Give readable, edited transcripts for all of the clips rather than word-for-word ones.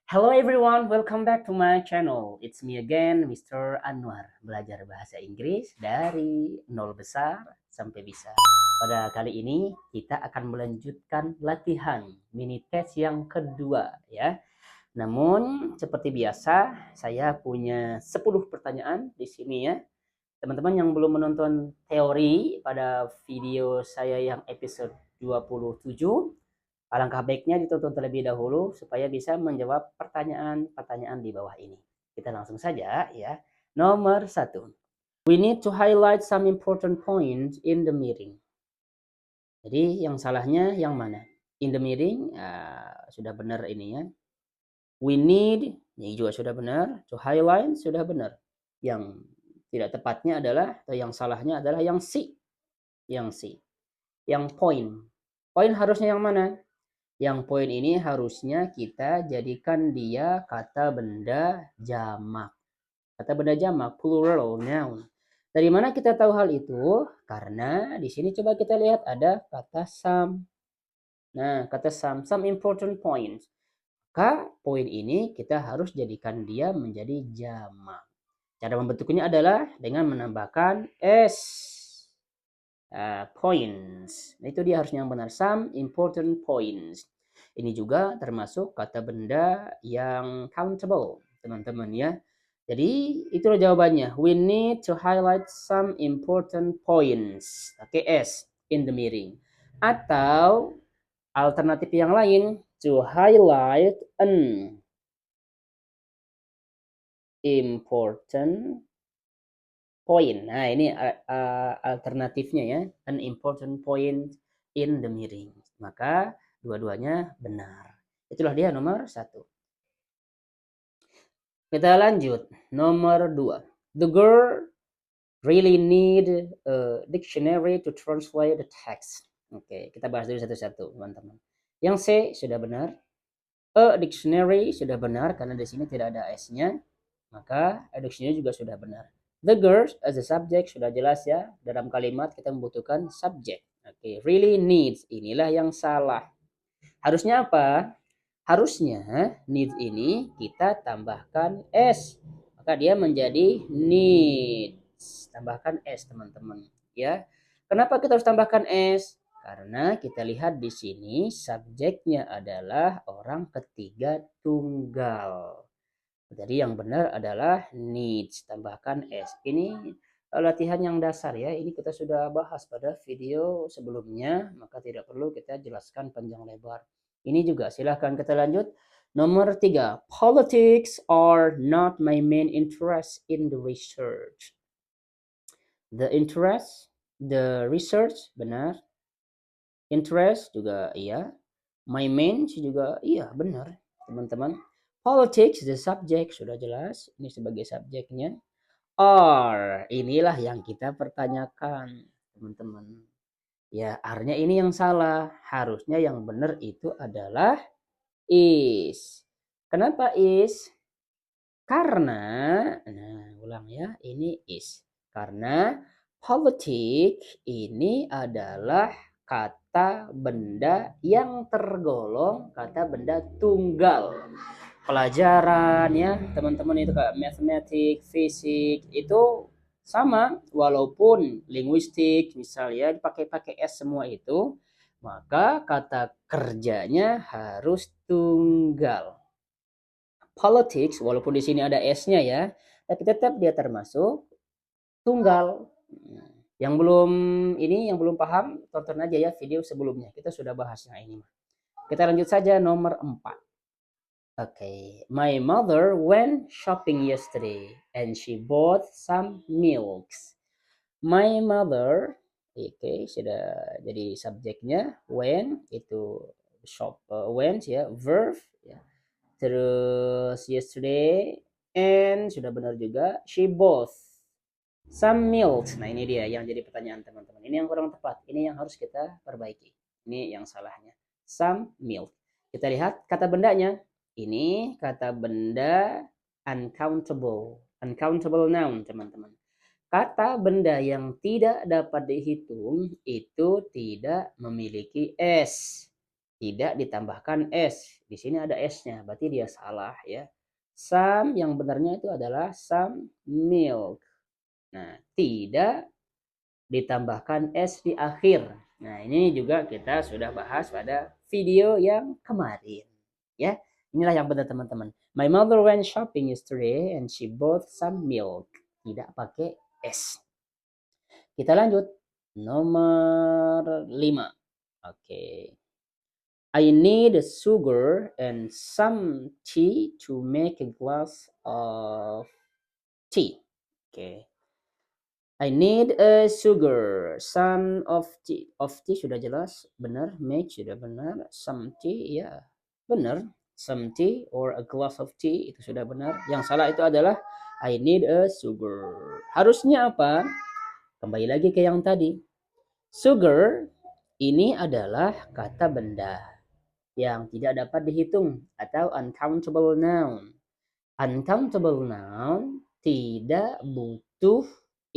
Hello everyone, welcome back to my channel. It's me again, Mr. Anwar. Belajar bahasa Inggris dari nol besar sampai bisa. Pada kali ini kita akan melanjutkan latihan mini test yang kedua ya. Namun seperti biasa, saya punya 10 pertanyaan di sini ya. Teman-teman yang belum menonton teori pada video saya yang episode 27, alangkah baiknya ditonton terlebih dahulu supaya bisa menjawab pertanyaan-pertanyaan di bawah ini. Kita langsung saja ya. Nomor satu. We need to highlight some important points in the meeting. Jadi yang salahnya yang mana? In the meeting sudah benar ini ya. We need, ini juga sudah benar. To highlight sudah benar. Yang tidak tepatnya adalah atau yang salahnya adalah yang C. Yang C. Yang point. Point harusnya yang mana? Yang poin ini harusnya kita jadikan dia kata benda jamak. Kata benda jamak, plural noun. Dari mana kita tahu hal itu? Karena di sini coba kita lihat ada kata some. Nah, kata some important points. Maka poin ini kita harus jadikan dia menjadi jamak. Cara membentuknya adalah dengan menambahkan s. Points. Nah, itu dia harusnya yang benar. Some important points. Ini juga termasuk kata benda yang countable, teman-teman ya. Jadi itulah jawabannya. We need to highlight some important points. Pakai S in the meeting. Atau alternatif yang lain, to highlight an important point. Nah, ini alternatifnya ya, an important point in the meeting. Maka dua-duanya benar. Itulah dia nomor satu. Kita lanjut. Nomor dua. The girl really need a dictionary to translate the text. Oke, kita bahas dulu satu-satu, teman-teman. Yang C sudah benar. A dictionary sudah benar karena di sini tidak ada S-nya. Maka a dictionary juga sudah benar. The girls as a subject sudah jelas ya. Dalam kalimat kita membutuhkan subject. Oke, really needs. Inilah yang salah. Harusnya apa? Harusnya needs ini kita tambahkan S. Maka dia menjadi needs. Tambahkan S, teman-teman. Ya. Kenapa kita harus tambahkan S? Karena kita lihat di sini subjeknya adalah orang ketiga tunggal. Jadi yang benar adalah needs, tambahkan S. Ini latihan yang dasar ya. Ini kita sudah bahas pada video sebelumnya, maka tidak perlu kita jelaskan panjang lebar. Ini juga silahkan kita lanjut. Nomor 3, politics are not my main interest in the research. The interest, the research, benar. Interest juga iya. My main juga iya, benar, teman-teman. Politics, the subject, sudah jelas. Ini sebagai subjeknya. Are, inilah yang kita pertanyakan, teman-teman. Ya, are-nya ini yang salah. Harusnya yang benar itu adalah is. Kenapa is? Karena, nah ulang ya, ini is. Karena politik ini adalah kata benda yang tergolong kata benda tunggal. Pelajaran ya, teman-teman itu kayak matematik, fisik itu sama walaupun linguistik misalnya dipakai S semua itu, maka kata kerjanya harus tunggal. Politics walaupun di sini ada S-nya ya, tapi tetap dia termasuk tunggal. Yang belum yang belum paham tonton aja ya video sebelumnya. Kita sudah bahas yang ini. Kita lanjut saja nomor 4. Okay, my mother went shopping yesterday and she bought some milks. My mother, oke, sudah jadi subjeknya. When itu shop, went ya, verb ya. Terus yesterday and sudah benar juga. She bought some milk. Nah ini dia yang jadi pertanyaan teman-teman. Ini yang kurang tepat. Ini yang harus kita perbaiki. Ini yang salahnya. Some milk. Kita lihat kata bendanya. Ini kata benda uncountable. Uncountable noun teman-teman. Kata benda yang tidak dapat dihitung itu tidak memiliki S. tidak ditambahkan s. Di sini ada s-nya, berarti dia salah ya. Some yang benarnya itu adalah some milk. Nah, tidak ditambahkan s di akhir. Nah, ini juga kita sudah bahas pada video yang kemarin. Ya, inilah yang benar teman-teman. My mother went shopping yesterday and she bought some milk. Tidak pakai s. Kita lanjut. Nomor 5. Oke. I need sugar and some tea to make a glass of tea. Oke. I need a sugar, some of tea. Of tea sudah jelas, benar. Make sudah benar. Some tea, ya benar. Some tea or a glass of tea itu sudah benar. Yang salah itu adalah I need a sugar. Harusnya apa? Kembali lagi ke yang tadi. Sugar ini adalah kata benda yang tidak dapat dihitung atau uncountable noun. Uncountable noun tidak butuh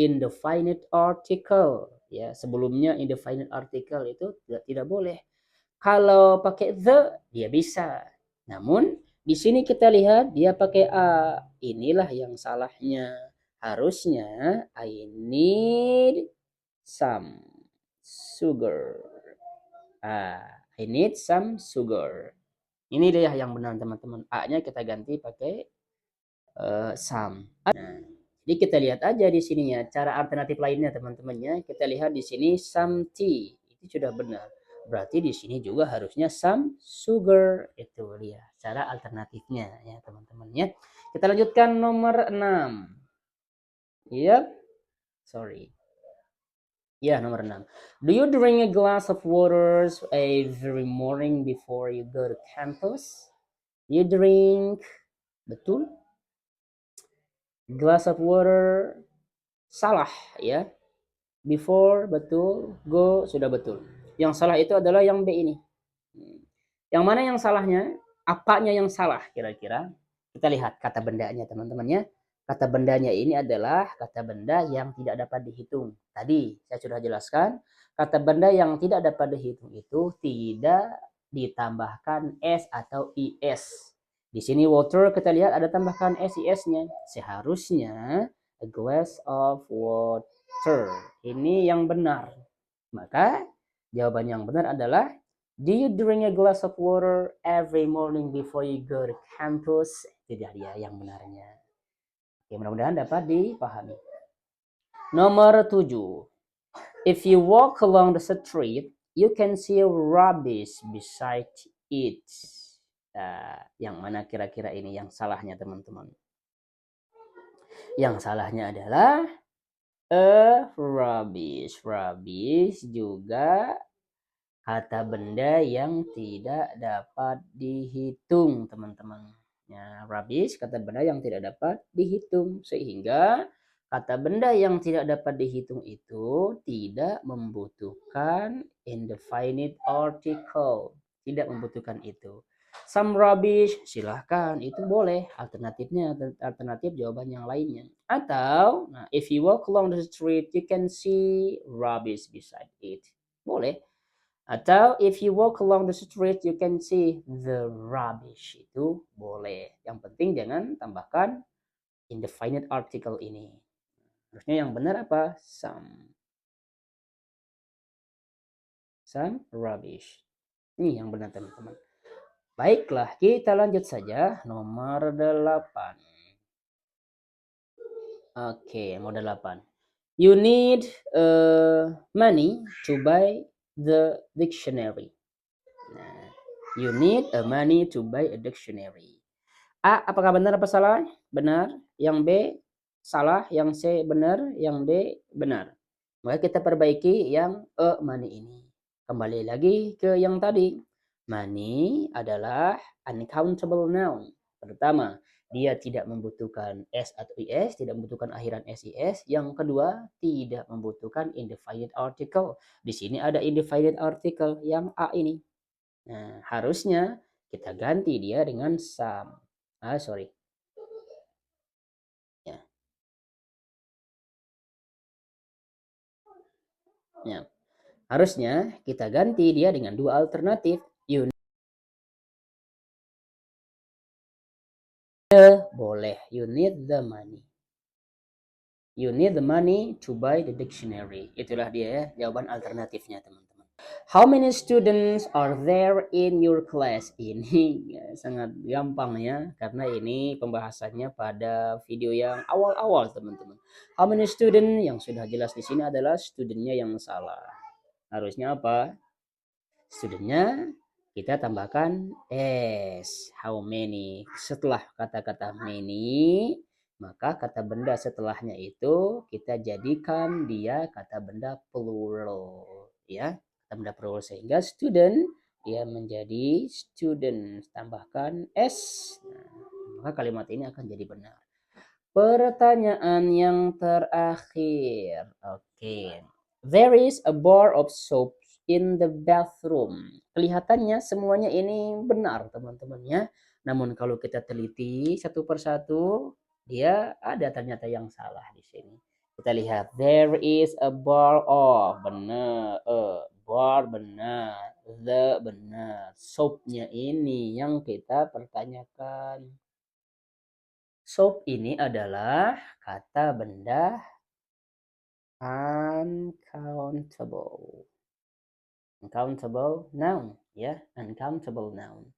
indefinite article. Ya, sebelumnya indefinite article itu tidak boleh. Kalau pakai the dia bisa. Namun di sini kita lihat dia pakai a. Inilah yang salahnya. Harusnya I need some sugar. I need some sugar. Ini dia yang benar teman-teman. A-nya kita ganti pakai some. Nah, jadi kita lihat aja di sininya cara alternatif lainnya teman-temannya. Kita lihat di sini some tea. Itu sudah benar. Berarti di sini juga harusnya some sugar. Itu dia cara alternatifnya ya teman-teman ya. Kita lanjutkan nomor 6. Yep. Sorry. Ya, nomor 6. Do you drink a glass of water every morning before you go to campus? You drink, betul? Glass of water, salah ya. Before, betul. Go, sudah betul. Yang salah itu adalah yang B ini. Yang mana yang salahnya? Apanya yang salah kira-kira? Kita lihat kata bendanya teman-teman ya. Kata bendanya ini adalah kata benda yang tidak dapat dihitung. Tadi saya sudah jelaskan, kata benda yang tidak dapat dihitung itu tidak ditambahkan s atau is. Di sini water kita lihat ada tambahkan sis-nya. Seharusnya a glass of water. Ini yang benar. Maka jawaban yang benar adalah do you drink a glass of water every morning before you go to campus? Tidak dia yang benarnya. Oke, mudah-mudahan dapat dipahami. Nomor 7. If you walk along the street, you can see rubbish beside it. Nah, yang mana kira-kira ini yang salahnya teman-teman? Yang salahnya adalah rubbish. Rubbish juga kata benda yang tidak dapat dihitung teman-teman. Ya, rubbish kata benda yang tidak dapat dihitung, sehingga kata benda yang tidak dapat dihitung itu tidak membutuhkan indefinite article, tidak membutuhkan itu. Some rubbish, silahkan, itu boleh. Alternatifnya, alternatif jawaban yang lainnya. Atau, nah, if you walk along the street, you can see rubbish beside it. Boleh. Atau if you walk along the street you can see the rubbish. Itu boleh. Yang penting jangan tambahkan indefinite article ini. Harusnya yang benar apa? Some. Some rubbish. Ini yang benar teman-teman. Baiklah, kita lanjut saja. Nomor 8. Oke, nomor 8. You need money to buy the dictionary. Nah, you need a money to buy a dictionary. A, apakah benar apa salah? Benar. Yang B, salah. Yang C, benar. Yang D, benar. Maka kita perbaiki yang E, money ini. Kembali lagi ke yang tadi. Money adalah uncountable noun. Pertama, dia tidak membutuhkan S atau IS, tidak membutuhkan akhiran SIS. Yang kedua, tidak membutuhkan indefinite article. Di sini ada indefinite article yang A ini. Nah, harusnya kita ganti dia dengan some. Sorry. Ya. Ya. Harusnya kita ganti dia dengan dua alternatif. Boleh. You need the money. You need the money to buy the dictionary. Itulah dia ya, jawaban alternatifnya teman-teman. How many students are there in your class? Ini ya, sangat gampang ya, karena ini pembahasannya pada video yang awal-awal teman-teman. How many student yang sudah jelas di sini adalah studentnya yang salah. Harusnya apa? Studentnya kita tambahkan s. How many? Setelah kata-kata many, maka kata benda setelahnya itu kita jadikan dia kata benda plural, ya. Kata benda plural sehingga student dia menjadi student, tambahkan s. Nah, maka kalimat ini akan jadi benar. Pertanyaan yang terakhir. Oke. There is a bar of soap in the bathroom. Kelihatannya semuanya ini benar teman-teman ya. Namun kalau kita teliti satu persatu, dia ada ternyata yang salah di sini. Kita lihat there is a bar of, benar, bar benar, the benar. Soapnya ini yang kita pertanyakan. Soap ini adalah kata benda uncountable. Uncountable noun ya, uncountable noun.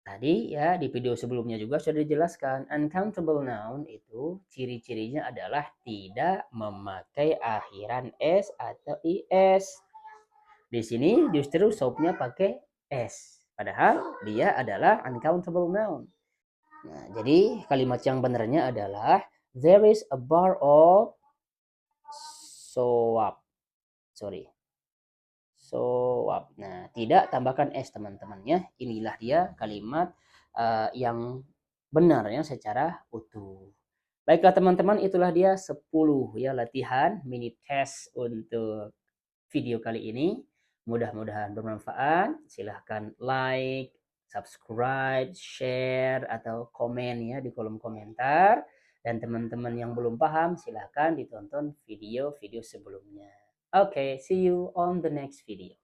Tadi ya di video sebelumnya juga sudah dijelaskan, uncountable noun itu ciri-cirinya adalah tidak memakai akhiran s atau is. Di sini justru soapnya pakai s, padahal dia adalah uncountable noun. Nah, jadi kalimat yang benarnya adalah there is a bar of soap. Soap. Nah, tidak tambahkan s teman-teman ya. Inilah dia kalimat yang benar ya secara utuh. Baiklah teman-teman, itulah dia 10 ya latihan mini test untuk video kali ini. Mudah-mudahan bermanfaat. Silahkan like, subscribe, share, atau komen ya di kolom komentar. Dan teman-teman yang belum paham, silahkan ditonton video-video sebelumnya. Okay, see you on the next video.